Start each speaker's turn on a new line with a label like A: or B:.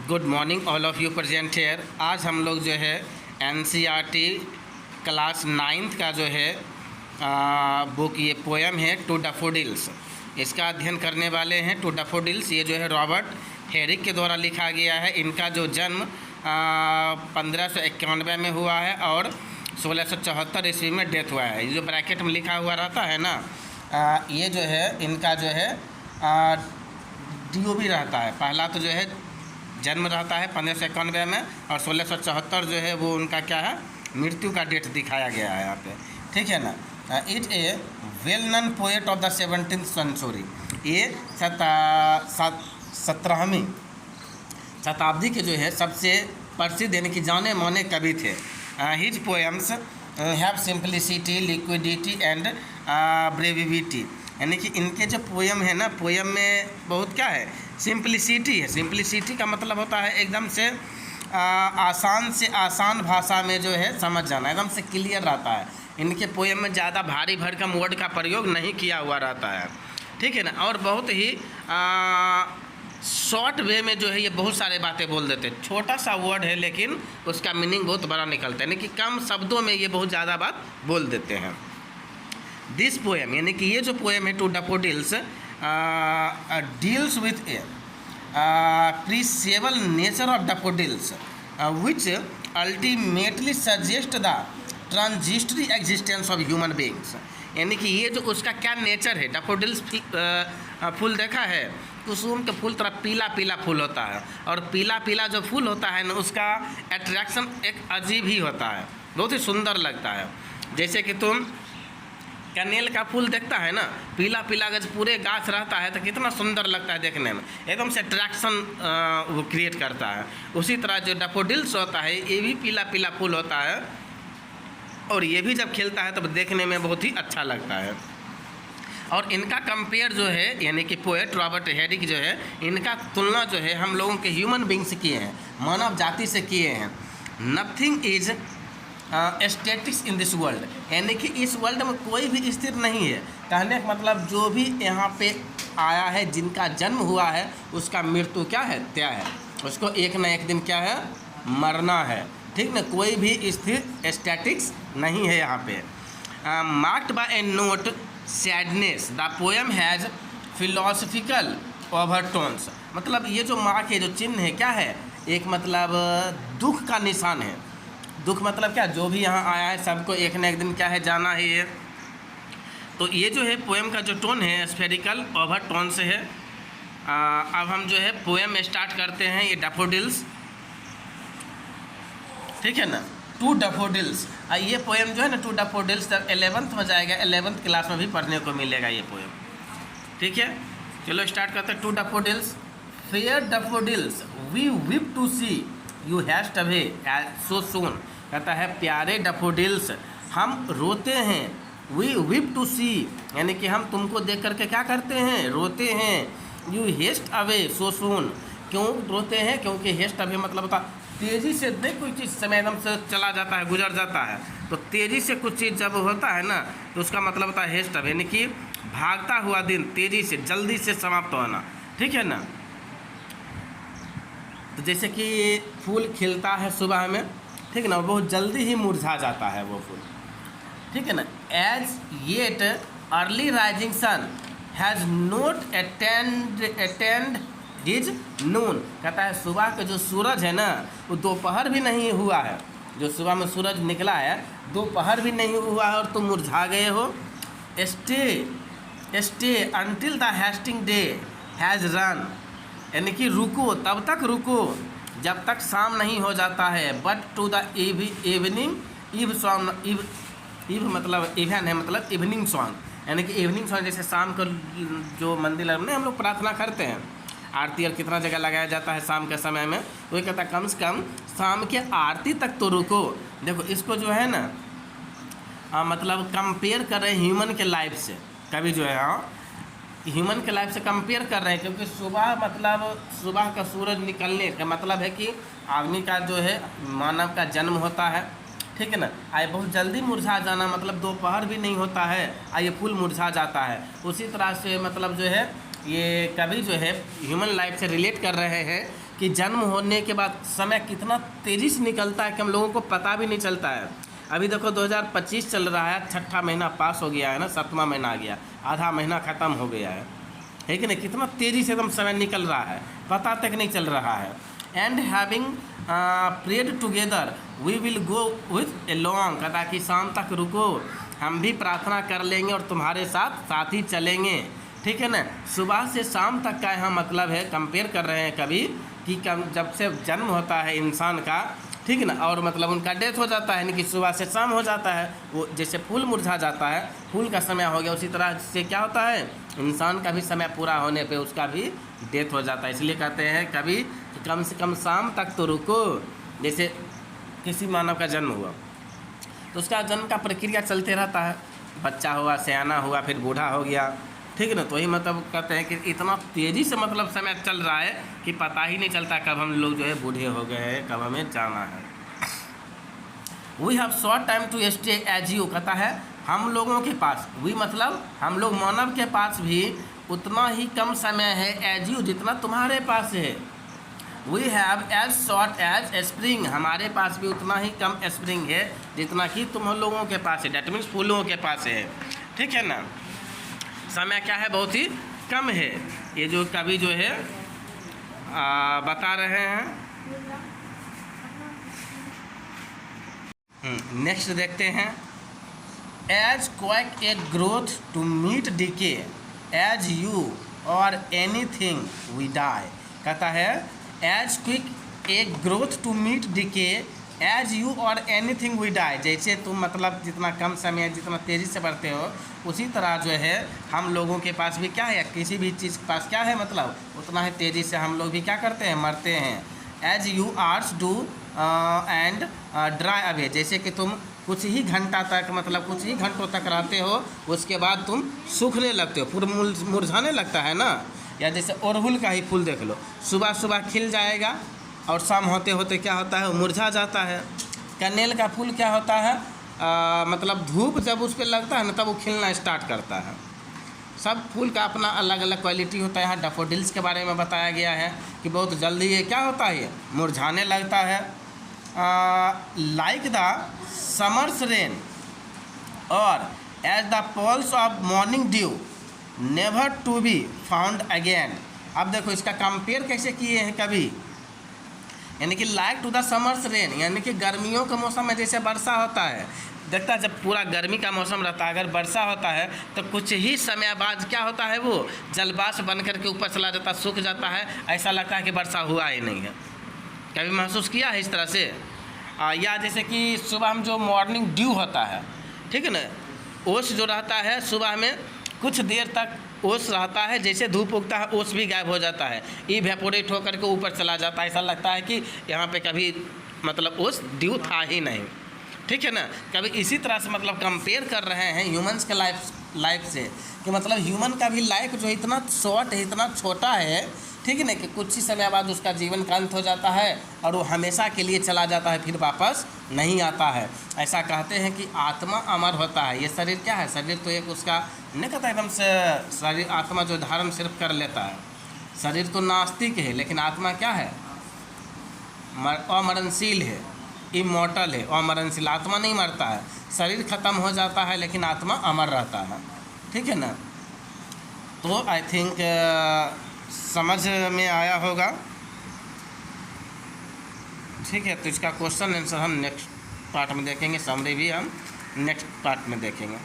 A: Good morning all of you present here. आज हम लोग जो है एनसीईआरटी क्लास 9th का जो है बुक, ये पोएम है टू डैफोडिल्स, इसका अध्ययन करने वाले हैं। टू डैफोडिल्स ये जो है रॉबर्ट हेरिक के द्वारा लिखा गया है। इनका जो जन्म 1591 में हुआ है और 1674 ईस्वी में डेथ हुआ है। ये जो ब्रैकेट में लिखा हुआ रहता है ना, ये जो है इनका जो है DOB रहता है। पहला तो जो है जन्म रहता है 1591 में और 1674 जो है वो उनका क्या है, मृत्यु का डेट दिखाया गया है यहाँ पे, ठीक है ना। It a well known poet of the 17th century. ये 17वीं शताब्दी के जो है सबसे प्रसिद्ध यानी कि जाने माने कवि थे। His poems have simplicity, liquidity and brevity, यानी कि इनके जो पोएम है ना, पोएम में बहुत क्या है, सिंपलिसिटी है। सिंपलिसिटी का मतलब होता है एकदम से आसान से आसान भाषा में जो है समझ जाना, एकदम से क्लियर रहता है। इनके पोएम में ज़्यादा भारी भरकम वर्ड का प्रयोग नहीं किया हुआ रहता है, ठीक है ना। और बहुत ही शॉर्ट वे में जो है ये बहुत सारे बातें बोल देते हैं। छोटा सा वर्ड है लेकिन उसका मीनिंग बहुत बड़ा निकलता है, यानी कि कम शब्दों में ये बहुत ज़्यादा बात बोल देते हैं। दिस पोएम यानी कि ये जो पोएम है to daffodils deals with a appreciable nature of daffodils which ultimately suggest the transitory existence of human beings। यानी कि ये जो उसका क्या नेचर है, डैफोडिल्स फूल देखा है, कुसुम के फूल थोड़ा पीला पीला फूल होता है और पीला पीला जो फूल होता है ना, उसका अट्रैक्शन एक अजीब ही होता है, बहुत ही सुंदर लगता है। जैसे कि तुम कनेल का फूल देखता है ना, पीला पीला अगर पूरे गाछ रहता है तो कितना सुंदर लगता है देखने में, एकदम से अट्रैक्शन वो क्रिएट करता है। उसी तरह जो डैफोडिल्स होता है ये भी पीला पीला फूल होता है और ये भी जब खिलता है तब देखने में बहुत ही अच्छा लगता है। और इनका कंपेयर जो है यानी कि पोएट रॉबर्ट हेरिक जो है, इनका तुलना जो है हम लोगों के ह्यूमन बींग्स किए हैं, मानव जाति से किए हैं। Nothing is statics in this world, यानी कि इस वर्ल्ड में कोई भी स्थिर नहीं है। कहने का मतलब जो भी यहाँ पे आया है, जिनका जन्म हुआ है, उसका मृत्यु क्या है, तय है। उसको एक ना एक दिन क्या है, मरना है, ठीक ना। कोई भी स्थिर स्टैटिक्स नहीं है यहाँ पे। Marked by A note sadness the poem has philosophical overtones, मतलब ये जो माँ के जो चिन्ह है क्या है, एक मतलब दुख का निशान है। दुख मतलब क्या, जो भी यहाँ आया है सबको एक न एक दिन क्या है, जाना ही है। तो ये जो है पोएम का जो टोन है स्फेरिकल ओवर टोन से है। अब हम जो है पोएम स्टार्ट करते हैं। ये डैफोडिल्स, ठीक है ना, टू डैफोडिल्स। ये पोएम जो है ना टू डैफोडिल्स 11th में जाएगा, 11th क्लास में भी पढ़ने को मिलेगा ये पोएम, ठीक है। चलो स्टार्ट करते हैं। To daffodils. Fair daffodils we weep to see you haste away so soon, कहता है प्यारे डैफोडिल्स हम रोते हैं, वी विप टू सी यानी कि हम तुमको देख करके क्या करते हैं, रोते हैं। यू हेस्ट अवे सो सून, क्यों रोते हैं, क्योंकि हेस्ट अवे मतलब होता तेज़ी से, देख कोई चीज़ समय एकदम से चला जाता है, गुजर जाता है, तो तेज़ी से कुछ चीज़ जब होता है ना तो उसका मतलब होता है हेस्ट अवे, यानी कि भागता हुआ दिन, तेज़ी से, जल्दी से समाप्त होना, ठीक है ना। तो जैसे कि फूल खिलता है सुबह में, ठीक है ना, बहुत जल्दी ही मुरझा जाता है वो फूल, ठीक है ना। As yet early rising sun has not attained his noon, कहता है सुबह का जो सूरज है ना वो दोपहर भी नहीं हुआ है, जो सुबह में सूरज निकला है दोपहर भी नहीं हुआ है और तुम मुरझा गए हो। Stay until the Hastings day has run, यानी कि रुको, तब तक रुको जब तक शाम नहीं हो जाता है। But to the evening eve song, eve मतलब इवन है, मतलब इवनिंग सॉन्ग, यानी कि इवनिंग सॉन्ग जैसे शाम को जो मंदिर में हम लोग प्रार्थना करते हैं, आरती और कितना जगह लगाया जाता है शाम के समय में, तो ये कहता है कम से कम शाम के आरती तक तो रुको। देखो इसको जो है ना मतलब कंपेयर कर रहे हैं ह्यूमन के लाइफ से, कभी जो है ह्यूमन के लाइफ से कंपेयर कर रहे हैं, क्योंकि सुबह मतलब सुबह का सूरज निकलने का मतलब है कि आदमी का जो है, मानव का जन्म होता है, ठीक है ना। आए बहुत जल्दी मुरझा जाना मतलब दोपहर भी नहीं होता है, आइए फूल मुरझा जाता है। उसी तरह से मतलब जो है ये कवि जो है ह्यूमन लाइफ से रिलेट कर रहे हैं कि जन्म होने के बाद समय कितना तेज़ी से निकलता है कि हम लोगों को पता भी नहीं चलता है। अभी देखो 2025 चल रहा है, 6ठा महीना पास हो गया है ना, 7वां महीना आ गया, आधा महीना ख़त्म हो गया है कि नहीं? कितना तेज़ी से एकदम समय निकल रहा है, पता तक नहीं चल रहा है। And having prayed together we will go with a long, कहता कि शाम तक रुको, हम भी प्रार्थना कर लेंगे और तुम्हारे साथ साथ ही चलेंगे, ठीक है ना। सुबह से शाम तक का यहाँ मतलब है, कंपेयर कर रहे हैं कभी कि जब से जन्म होता है इंसान का, ठीक है ना, और मतलब उनका डेथ हो जाता है, यानी कि सुबह से शाम हो जाता है। वो जैसे फूल मुरझा जाता है, फूल का समय हो गया, उसी तरह से क्या होता है, इंसान का भी समय पूरा होने पे उसका भी डेथ हो जाता है। इसलिए कहते हैं कभी कम से कम शाम तक तो रुको। जैसे किसी मानव का जन्म हुआ तो उसका जन्म का प्रक्रिया चलते रहता है, बच्चा हुआ, सयाना हुआ, फिर बूढ़ा हो गया, ठीक है ना। तो वही मतलब कहते हैं कि इतना तेज़ी से मतलब समय चल रहा है कि पता ही नहीं चलता कब हम लोग जो है बूढ़े हो गए हैं, कब हमें जाना है। We have short time to stay as you, कहता है हम लोगों के पास, वी मतलब हम लोग मानव के पास भी उतना ही कम समय है एज यू, जितना तुम्हारे पास है। We have as short as spring, हमारे पास भी उतना ही कम स्प्रिंग है जितना कि तुम लोगों के पास है, डेट मीन्स फूलों के पास है, ठीक है ना। समय क्या है, बहुत ही कम है। ये जो कवि जो है बता रहे हैं। नेक्स्ट देखते हैं। As quick a growth to meet decay as you or anything we die, कहता है as quick a growth to meet decay as you or anything we die, जैसे तुम मतलब जितना कम समय जितना तेज़ी से बढ़ते हो, उसी तरह जो है हम लोगों के पास भी क्या है, किसी भी चीज़ के पास क्या है, मतलब उतना ही तेज़ी से हम लोग भी क्या करते हैं, मरते हैं। As you hours do and dry away, जैसे कि तुम कुछ ही घंटा तक मतलब कुछ ही घंटों तक रहते हो, उसके बाद तुम सूखने लगते हो, पूरा मुरझाने लगता है ना। या जैसे अड़हुल का ही फूल देख लो, सुबह सुबह खिल जाएगा और शाम होते होते क्या होता है, मुरझा जाता है। कनेल का फूल क्या होता है, मतलब धूप जब उस पर लगता है ना तब वो खिलना स्टार्ट करता है। सब फूल का अपना अलग अलग क्वालिटी होता है। यहाँ डैफोडिल्स के बारे में बताया गया है कि बहुत जल्दी ये क्या होता है, मुरझाने लगता है। Like the summer's rain or as the pearls of morning dew never to be found again. अब देखो इसका कंपेयर कैसे किए हैं कभी, यानी कि like to the summer's rain, यानी कि गर्मियों के मौसम में जैसे वर्षा होता है, देखता है जब पूरा गर्मी का मौसम रहता है, अगर वर्षा होता है तो कुछ ही समय बाद क्या होता है, वो जलवाष्प बन करके ऊपर चला जाता, सूख जाता है, ऐसा लगता है कि वर्षा हुआ ही नहीं है। कभी महसूस किया है इस तरह से? या जैसे कि सुबह में जो मॉर्निंग ड्यू होता है, ठीक है ना, ओस जो रहता है सुबह में कुछ देर तक ओस रहता है, जैसे धूप उगता है ओस भी गायब हो जाता है, इवेपोरेट होकर के ऊपर चला जाता है, ऐसा लगता है कि यहाँ पे कभी मतलब ओस ड्यू था ही नहीं, ठीक है ना। कभी इसी तरह से मतलब कंपेयर कर रहे हैं ह्यूमंस के लाइफ से, कि मतलब ह्यूमन का भी लाइफ जो इतना शॉर्ट है, इतना छोटा है, ठीक है ना, कि कुछ ही समय बाद उसका जीवन का अंत हो जाता है और वो हमेशा के लिए चला जाता है, फिर वापस नहीं आता है। ऐसा कहते हैं कि आत्मा अमर होता है। ये शरीर क्या है, शरीर तो एक उसका नहीं कहता एकदम से शरीर, आत्मा जो धारण सिर्फ कर लेता है, शरीर तो नास्तिक है, लेकिन आत्मा क्या है, अमरणशील है, इमॉर्टल है, अमरणशील। आत्मा नहीं मरता है, शरीर खत्म हो जाता है लेकिन आत्मा अमर रहता है, ठीक है ना। तो आई थिंक समझ में आया होगा, ठीक है। तो इसका क्वेश्चन आंसर हम नेक्स्ट पार्ट में देखेंगे, समरी भी हम नेक्स्ट पार्ट में देखेंगे।